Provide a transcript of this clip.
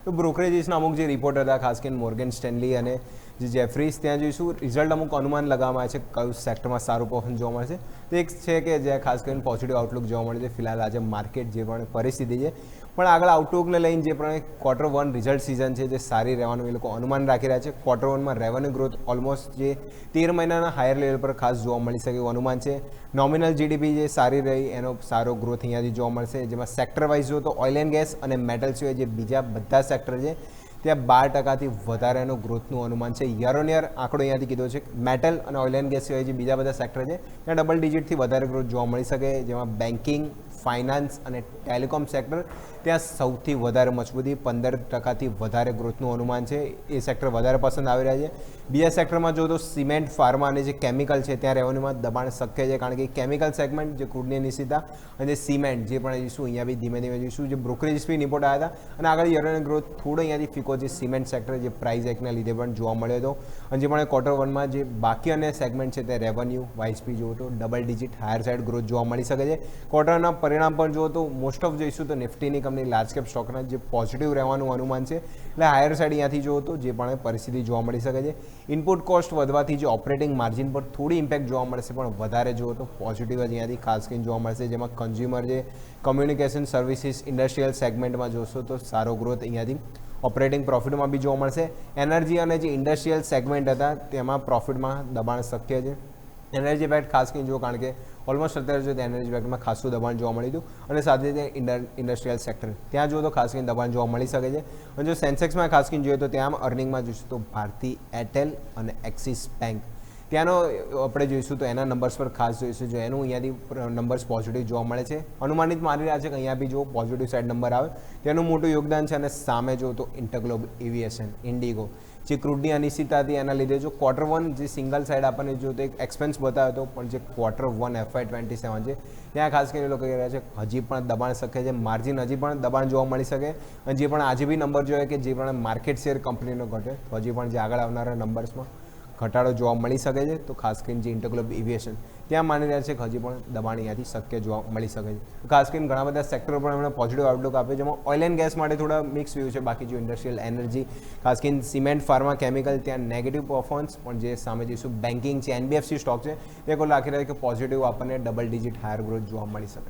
તો બ્રોકરેજીસના અમુક જે રિપોર્ટ હતા, ખાસ કરીને મોર્ગન સ્ટેનલી અને જે જેફરીઝ, ત્યાં જોઈશું રિઝલ્ટ અમુક અનુમાન લગાવવામાં આવે છે કયું સેક્ટરમાં સારું પરફોર્મન્સ જોવા મળશે. તો એક છે કે જ્યાં ખાસ કરીને પોઝિટિવ આઉટલુક જોવા મળે છે. ફિલહાલ આજે માર્કેટ જે પણ પરિસ્થિતિ છે, પણ આગળ આઉટલુકને લઈને જે પ્રમાણે Q1 રિઝલ્ટ સિઝન છે જે સારી રહેવાનું એ લોકો અનુમાન રાખી રહ્યા છે. Q1માં રેવન્યુ ગ્રોથ ઓલમોસ્ટ જે 13 મહિનાના હાયર લેવલ પર ખાસ જોવા મળી શકે એવું અનુમાન છે. નોમિનલ જીડીપી જે સારી રહી એનો સારો ગ્રોથ અહીંયાથી જોવા મળશે. જેમાં સેક્ટર વાઇઝ જો તો ઓઇલ એન્ડ ગેસ અને મેટલ સિવાય જે બીજા બધા સેક્ટર છે ત્યાં 12%થી વધારેનો ગ્રોથનું અનુમાન છે. યર ઓન યર આંકડો અહીંયાથી કીધો છે. મેટલ અને ઓઇલ એન્ડ ગેસ સિવાય જે બીજા બધા સેક્ટર છે ત્યાં ડબલ ડિજિટથી વધારે ગ્રોથ જોવા મળી શકે. જેમાં બેન્કિંગ, ફાઇનાન્સ અને ટેલિકોમ સેક્ટર ત્યાં સૌથી વધારે મજબૂતી 15%થી વધારે ગ્રોથનું અનુમાન છે. એ સેક્ટર વધારે પસંદ આવી રહ્યા છે. બીજા સેક્ટરમાં જો તો સિમેન્ટ, ફાર્મા અને જે કેમિકલ છે ત્યાં રેવન્યુમાં દબાણ શક્ય છે, કારણ કે કેમિકલ સેગમેન્ટ જે ક્રૂડની નિશ્ચિતતા અને સિમેન્ટ જે પણ જોઈશું અહીંયા બી ધીમે ધીમે જોઈશું. જે બ્રોકરેજીસ બી રિપોર્ટ આવ્યા હતા અને આગળ યર ઓન ગ્રોથ થોડો અહીંયાથી ફીકો જે સિમેન્ટ સેક્ટર જે પ્રાઇસ એકના લીધે પણ જોવા મળ્યો હતો. અને જે પણ Q1માં જે બાકી અને સેગમેન્ટ છે તે રેવન્યુ વાઇઝ બી જુઓ તો double digit higher side growth જોવા મળી શકે છે. ક્વાર્ટરના પરિણામ પર જુઓ તો મોસ્ટ ઓફ જોઈશું તો નિફ્ટીની કંપની લાર્જ કેપ સ્ટોકના જે પોઝિટિવ રહેવાનું અનુમાન છે, એટલે હાયર સાઇડ અહીંયાથી જુઓ તો જે પણ પરિસ્થિતિ જોવા મળી શકે છે. ઇનપુટ કોસ્ટ વધવાથી જે ઓપરેટિંગ માર્જિન પર થોડી ઇમ્પેક્ટ જોવા મળશે, પણ વધારે જુઓ તો પોઝિટિવ જ અહીંયાથી ખાસ કરીને જોવા મળશે. જેમાં કન્ઝ્યુમર જે કમ્યુનિકેશન સર્વિસીસ ઇન્ડસ્ટ્રીયલ સેગમેન્ટમાં જોશો તો સારો ગ્રોથ અહીંયાથી ઓપરેટિંગ પ્રોફિટમાં બી જોવા મળશે. એનર્જી અને જે ઇન્ડસ્ટ્રીયલ સેગમેન્ટ હતા તેમાં પ્રોફિટમાં દબાણ શક્ય છે. એનર્જી પેક્ટ ખાસ કરીને જુઓ, કારણ કે ઓલમોસ્ટ અત્યારે જો એનર્જી પેક્ટમાં ખાસું દબાણ જોવા મળ્યું હતું. અને સાથે જે ઇન્ડસ્ટ્રીયલ સેક્ટર ત્યાં જુઓ તો ખાસ કરીને દબાણ જોવા મળી શકે છે. અને જો સેન્સેક્સમાં ખાસ કરીને જોઈએ તો ત્યાં અર્નિંગમાં જોઈશું તો ભારતી એરટેલ અને એક્સિસ બેંક ત્યાંનો આપણે જોઈશું તો એના નંબર્સ પર ખાસ જોઈશું. જો એનું અહીંયાથી નંબર્સ પોઝિટિવ જોવા મળે છે, અનુમાનિત માની રહ્યા છે કે અહીંયા બી જો પોઝિટિવ સાઇડ નંબર આવે તેનું મોટું યોગદાન છે. અને સામે જો તો ઇન્ટરગ્લોબ એવિએશન, ઇન્ડિગો જે ક્રૂડની અનિશ્ચિતતા હતી એના લીધે જો Q1 જે સિંગલ સાઇડ આપણને જો તો એક એક્સપેન્સ બતાવ્યો હતો, પણ જે Q1 FY27 છે ત્યાં ખાસ કરીને લોકો કહી રહ્યા છે હજી પણ દબાણ શકે છે. માર્જિન હજી પણ દબાણ જોવા મળી શકે. અને જે પણ આજે બી નંબર જોઈએ કે જે પણ માર્કેટ શેર કંપનીનો ઘટે તો હજી પણ જે આગળ આવનારા નંબર્સમાં ઘટાડો જોવા મળી શકે છે. તો ખાસ કરીને જે ઇન્ટરગ્લોબ એવિએશન ત્યાં માની રહ્યા છે કે હજી પણ દબાણ અહીંયાથી શક્ય જોવા મળી શકે છે. ખાસ કરીને ઘણા બધા સેક્ટરો પણ એમણે પોઝિટિવ આઉટલુક આપ્યો, જેમાં ઓઇલ એન્ડ ગેસ માટે થોડા મિક્સ વ્યૂ છે. બાકી જો ઇન્ડસ્ટ્રીયલ એનર્જી, ખાસ કરીને સિમેન્ટ, ફાર્મા, કેમિકલ ત્યાં નેગેટિવ પરફોર્મન્સ, પણ જે સામે જઈશું બેન્કિંગ છે, NBFC સ્ટોક છે તે કોઈ રાખી રહ્યા છે કે પોઝિટિવ આપણને ડબલ ડિજિટ હાયર ગ્રોથ જોવા મળી શકે.